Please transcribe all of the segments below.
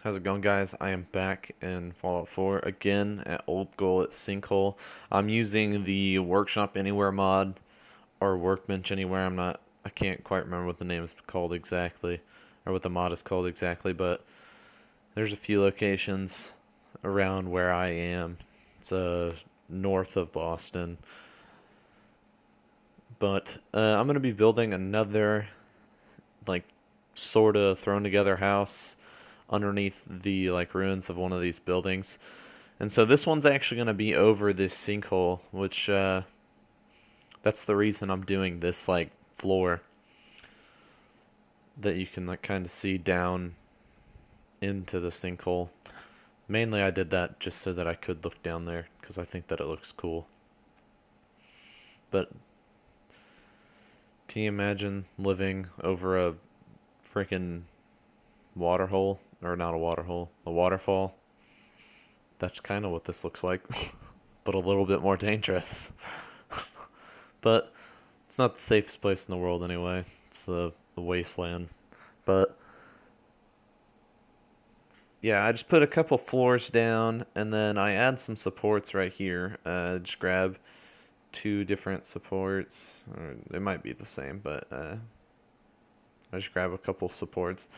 How's it going, guys? I am back in Fallout 4 again at Old Gullet Sinkhole. I'm using the Workshop Anywhere mod or Workbench Anywhere. I can't quite remember what the name is called exactly or what the mod is called exactly, but there's a few locations around where I am. It's north of Boston, but I'm gonna be building another like sort of thrown together house underneath the ruins of one of these buildings. And so this one's actually going to be over this sinkhole, which that's the reason I'm doing this floor that you can kind of see down into the sinkhole. Mainly I did that just so that I could look down there because I think that it looks cool. But can you imagine living over a freaking water hole? Or not a water hole, a waterfall? That's kind of what this looks like, but a little bit more dangerous. But it's not the safest place in the world anyway. It's the wasteland. But yeah, I just put a couple floors down, and then I add some supports right here. Just grab two different supports. Or they might be the same, but I just grab a couple supports.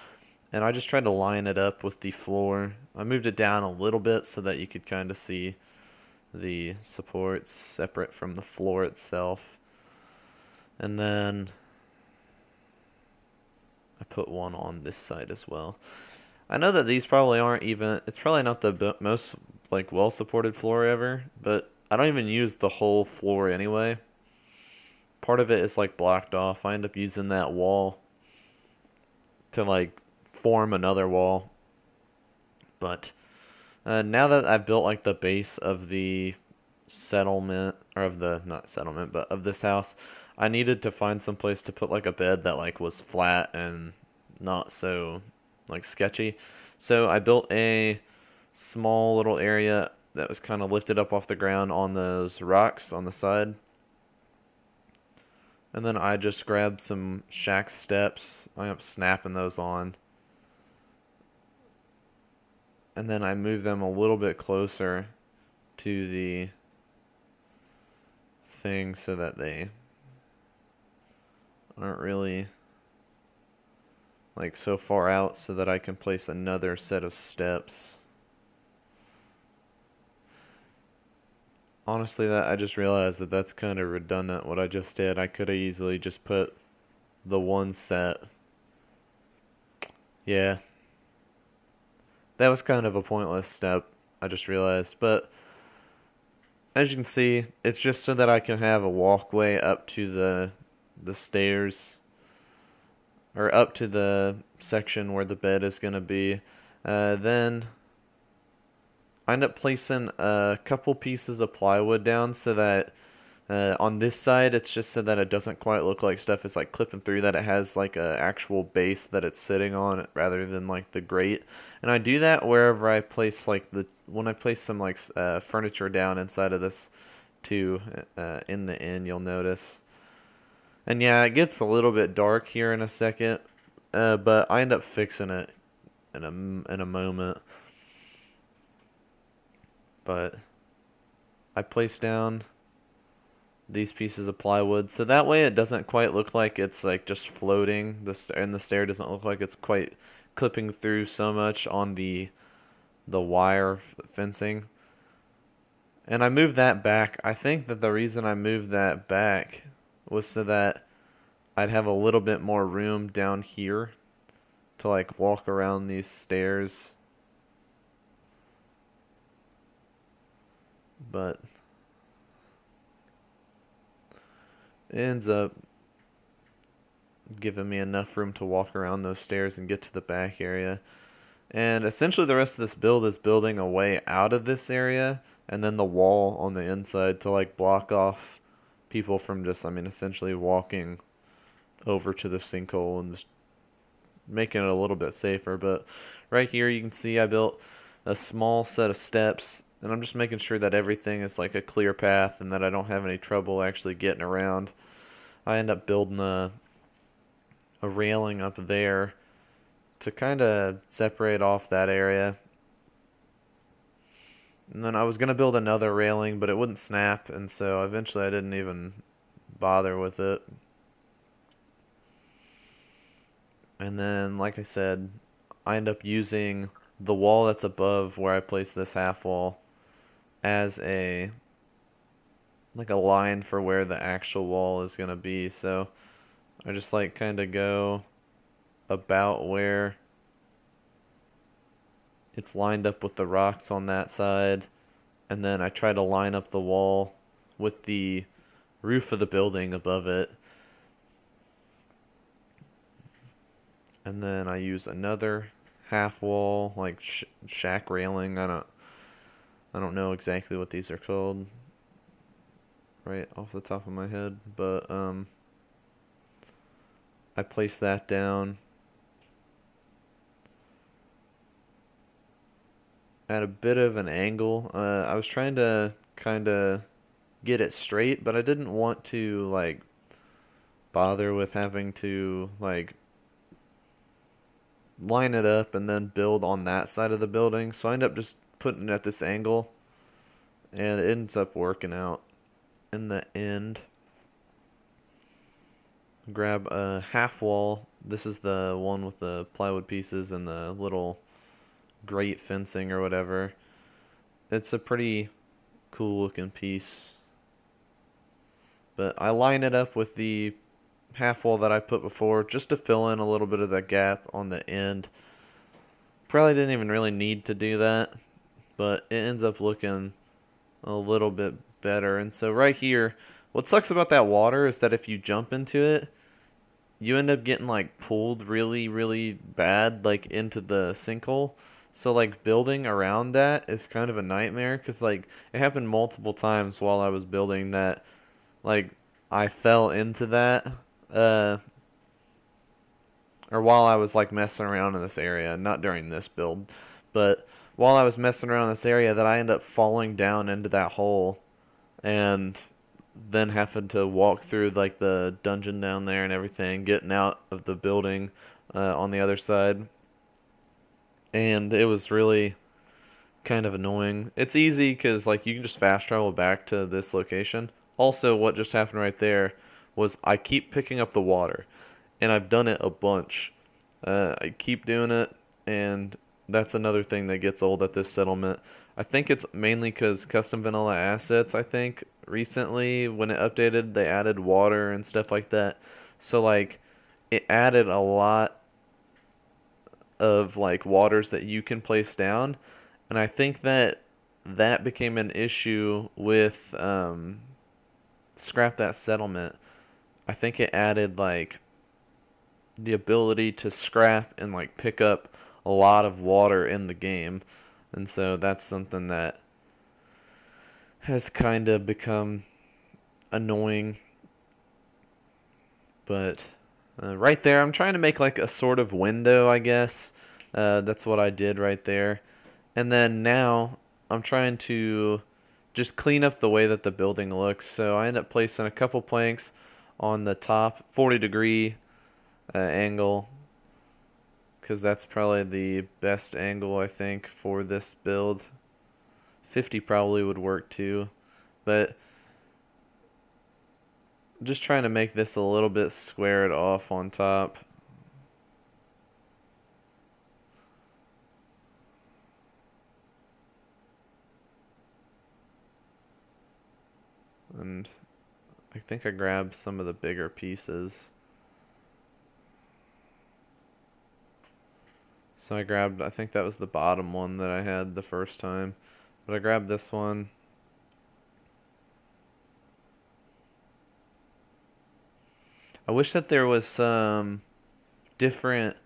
And I just tried to line it up with the floor. I moved it down a little bit so that you could kind of see the supports separate from the floor itself. And then I put one on this side as well. I know that these probably aren't even, it's probably not the most well supported floor ever, but I don't even use the whole floor anyway. Part of it is blocked off. I end up using that wall to form another wall. But now that I've built the base of the settlement, or of the, not settlement, but of this house, I needed to find some place to put a bed that was flat and not so sketchy. So I built a small little area that was kind of lifted up off the ground on those rocks on the side. And then I just grabbed some shack steps. I am snapping those on. And then I move them a little bit closer to the thing so that they aren't really so far out, so that I can place another set of steps. Honestly, that I just realized that that's kind of redundant what I just did. I could have easily just put the one set. Yeah. That was kind of a pointless step, I just realized. But as you can see, it's just so that I can have a walkway up to the stairs, or up to the section where the bed is going to be. Then I end up placing a couple pieces of plywood down so that on this side, it's just so that it doesn't quite look like stuff is clipping through, that it has a actual base that it's sitting on rather than the grate. And I do that wherever I place when I place some furniture down inside of this too, in the end, you'll notice. And yeah, it gets a little bit dark here in a second, but I end up fixing it in a moment. But I place down these pieces of plywood so that way it doesn't quite look like it's just floating, and the stair doesn't look like it's quite clipping through so much on the wire fencing. And I moved that back. I think that the reason I moved that back was so that I'd have a little bit more room down here to walk around these stairs. But it ends up giving me enough room to walk around those stairs and get to the back area. And essentially the rest of this build is building a way out of this area, and then the wall on the inside to block off people from just, essentially walking over to the sinkhole and just making it a little bit safer. But right here you can see I built a small set of steps, and I'm just making sure that everything is a clear path and that I don't have any trouble actually getting around. I end up building a railing up there to kind of separate off that area. And then I was going to build another railing, but it wouldn't snap, and so eventually I didn't even bother with it. And then, like I said, I end up using the wall that's above where I placed this half wall as a like a line for where the actual wall is going to be. So I just like kind of go about where it's lined up with the rocks on that side, and then I try to line up the wall with the roof of the building above it. And then I use another half wall, like shack railing. I don't know exactly what these are called right off the top of my head, but I place that down at a bit of an angle. I was trying to kind of get it straight, but I didn't want to like bother with having to like line it up and then build on that side of the building. So I end up just putting it at this angle, and it ends up working out in the end. Grab a half wall. This is the one with the plywood pieces and the little grate fencing or whatever. It's a pretty cool looking piece. But I line it up with the half wall that I put before just to fill in a little bit of that gap on the end. Probably didn't even really need to do that, but it ends up looking a little bit better. And so right here, what sucks about that water is that if you jump into it, you end up getting like pulled really, really bad like into the sinkhole. So like building around that is kind of a nightmare, because like it happened multiple times while I was building that like I fell into that or while I was like messing around in this area, not during this build, but while I was messing around in this area, that I end up falling down into that hole, and then having to walk through like the dungeon down there and everything, getting out of the building on the other side. And it was really kind of annoying. It's easy because like you can just fast travel back to this location. Also, what just happened right there was I keep picking up the water, and I've done it a bunch. I keep doing it, and that's another thing that gets old at this settlement. I think it's mainly because custom vanilla assets, I think, recently, when it updated, they added water and stuff like that. So, like, it added a lot of, like, waters that you can place down. And I think that that became an issue with Scrap That Settlement. I think it added, like, the ability to scrap and, like, pick up a lot of water in the game. And so that's something that has kind of become annoying. But right there, I'm trying to make like a sort of window, I guess. That's what I did right there. And then now I'm trying to just clean up the way that the building looks. So I end up placing a couple planks on the top 40-degree angle, because that's probably the best angle, I think, for this build. 50 probably would work too, but just trying to make this a little bit squared off on top. And I think I grabbed some of the bigger pieces. So I think that was the bottom one that I had the first time. But I grabbed this one. I wish that there was some different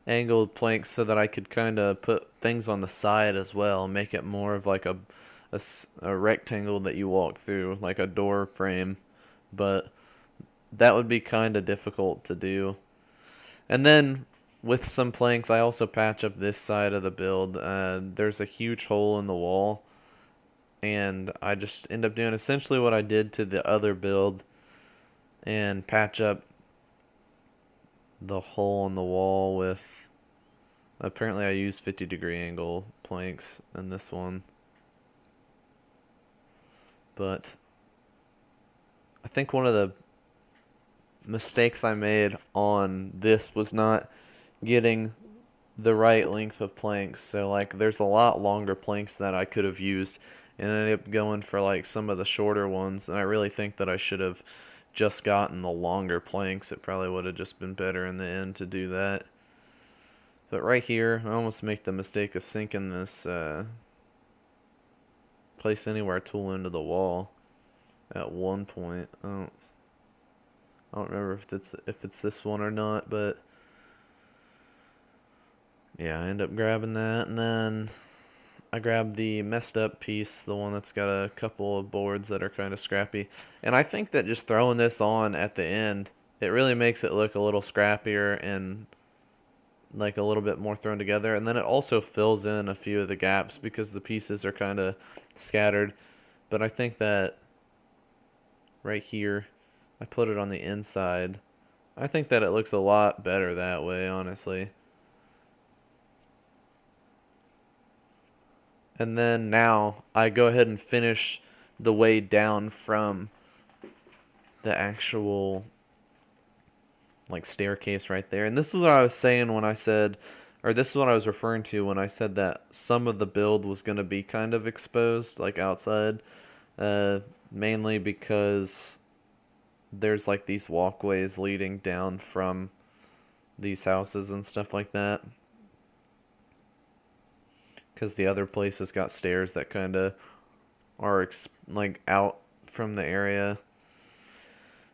angled planks so that I could kind of put things on the side as well. Make it more of like a rectangle that you walk through, like a door frame. But that would be kind of difficult to do. And then with some planks, I also patch up this side of the build. There's a huge hole in the wall, and I just end up doing essentially what I did to the other build and patch up the hole in the wall with Apparently I use 50-degree angle planks in this one. But I think one of the mistakes I made on this was not getting the right length of planks. So like there's a lot longer planks that I could have used and I ended up going for like some of the shorter ones, and I really think that I should have just gotten the longer planks. It probably would have just been better in the end to do that. But right here, I almost make the mistake of sinking this place anywhere tool into the wall at one point. I don't remember if it's this one or not, but yeah, I end up grabbing that, and then I grabbed the messed up piece, the one that's got a couple of boards that are kind of scrappy. And I think that just throwing this on at the end, it really makes it look a little scrappier and like a little bit more thrown together. And then it also fills in a few of the gaps because the pieces are kind of scattered. But I think that right here, I put it on the inside. I think that it looks a lot better that way, honestly. And then now I go ahead and finish the way down from the actual like staircase right there. And this is what I was saying when I said, or this is what I was referring to when I said that some of the build was going to be kind of exposed, like outside, mainly because there's like these walkways leading down from these houses and stuff like that. Because the other places got stairs that kind of are like out from the area.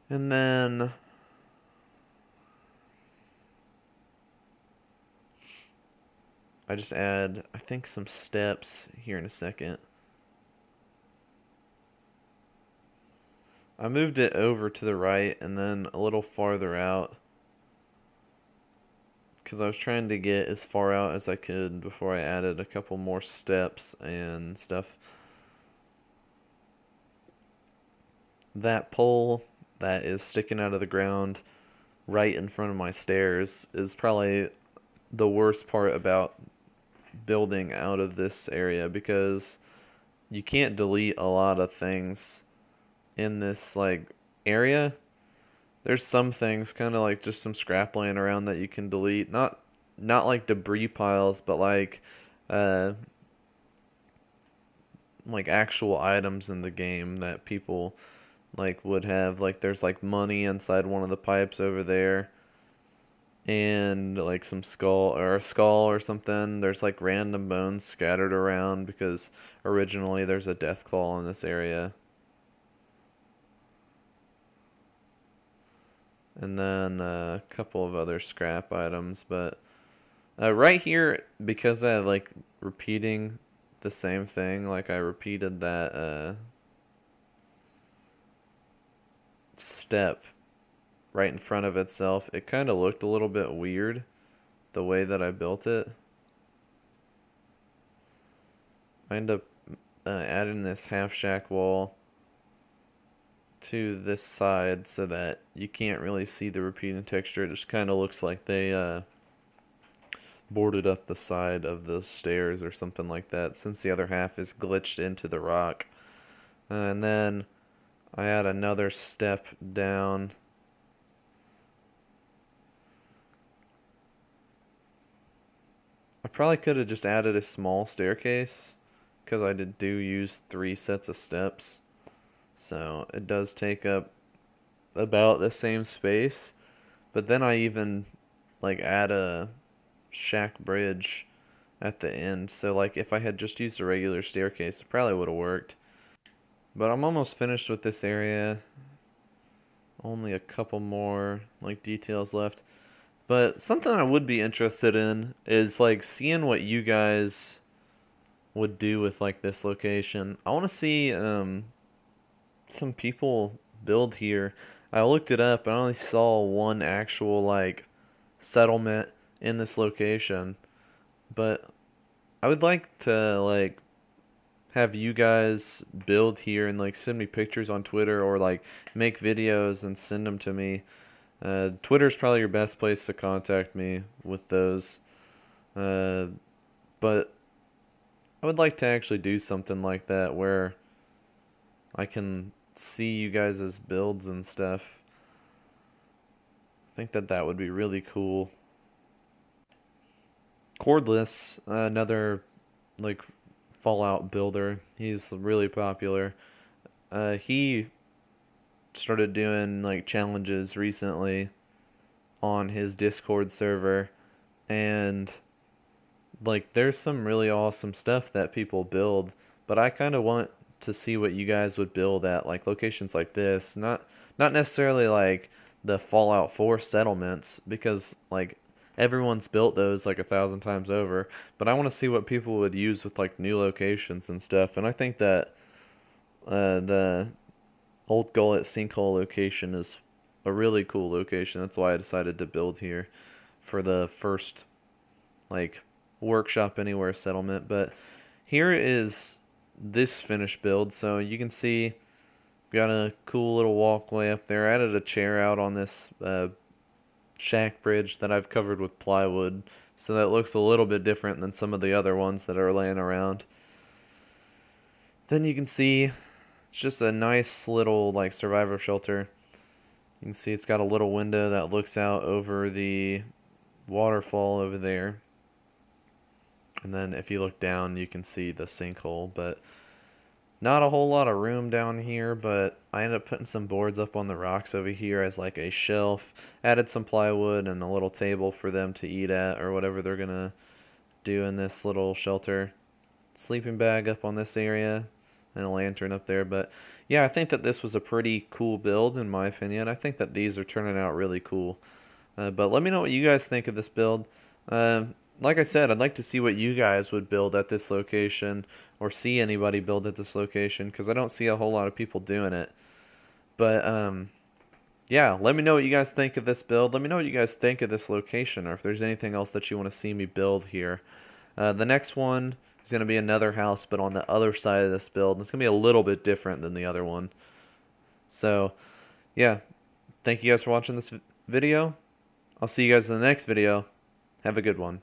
And then I just add, I think, some steps here in a second. I moved it over to the right and then a little farther out because I was trying to get as far out as I could before I added a couple more steps and stuff. That pole that is sticking out of the ground right in front of my stairs is probably the worst part about building out of this area, because you can't delete a lot of things in this like area. There's some things kind of like just some scrap laying around that you can delete, not like debris piles, but like actual items in the game that people like would have. Like there's like money inside one of the pipes over there, and like some skull or a skull or something. There's like random bones scattered around because originally there's a death claw in this area. And then a couple of other scrap items, but right here, because I like repeating the same thing, like I repeated that step right in front of itself, it kind of looked a little bit weird the way that I built it. I end up adding this half shack wall to this side so that you can't really see the repeating texture. It just kind of looks like they boarded up the side of the stairs or something like that, since the other half is glitched into the rock. And then I add another step down. I probably could have just added a small staircase, because I do use 3 sets of steps. So it does take up about the same space. But then I even like add a shack bridge at the end. So like if I had just used a regular staircase, it probably would have worked. But I'm almost finished with this area. Only a couple more like details left. But something I would be interested in is like seeing what you guys would do with like this location. I want to see some people build here. I looked it up and I only saw one actual like settlement in this location, but I would like to like have you guys build here and like send me pictures on Twitter, or like make videos and send them to me. Twitter's probably your best place to contact me with those. Uh, but I would like to actually do something like that where I can see you guys' builds and stuff. I think that that would be really cool. Cordless, another like Fallout builder. He's really popular. He started doing like challenges recently on his Discord server, and like there's some really awesome stuff that people build, but I kind of want to see what you guys would build at like locations like this. Not necessarily like the Fallout 4 settlements, because like everyone's built those like 1,000 times over, but I want to see what people would use with like new locations and stuff. And I think that the Old Gullet Sinkhole location is a really cool location. That's why I decided to build here for the first like workshop anywhere settlement. But here is this finished build. So you can see we got a cool little walkway up there. I added a chair out on this shack bridge that I've covered with plywood, so that looks a little bit different than some of the other ones that are laying around. Then you can see it's just a nice little like survivor shelter. You can see it's got a little window that looks out over the waterfall over there. And then if you look down, you can see the sinkhole, but not a whole lot of room down here, but I ended up putting some boards up on the rocks over here as like a shelf. Added some plywood and a little table for them to eat at or whatever they're gonna do in this little shelter. Sleeping bag up on this area and a lantern up there. But yeah, I think that this was a pretty cool build in my opinion. I think that these are turning out really cool. But let me know what you guys think of this build. Like I said, I'd like to see what you guys would build at this location, or see anybody build at this location, because I don't see a whole lot of people doing it. But yeah, let me know what you guys think of this build. Let me know what you guys think of this location, or if there's anything else that you want to see me build here. The next one is going to be another house, but on the other side of this build. It's going to be a little bit different than the other one. So yeah, thank you guys for watching this video. I'll see you guys in the next video. Have a good one.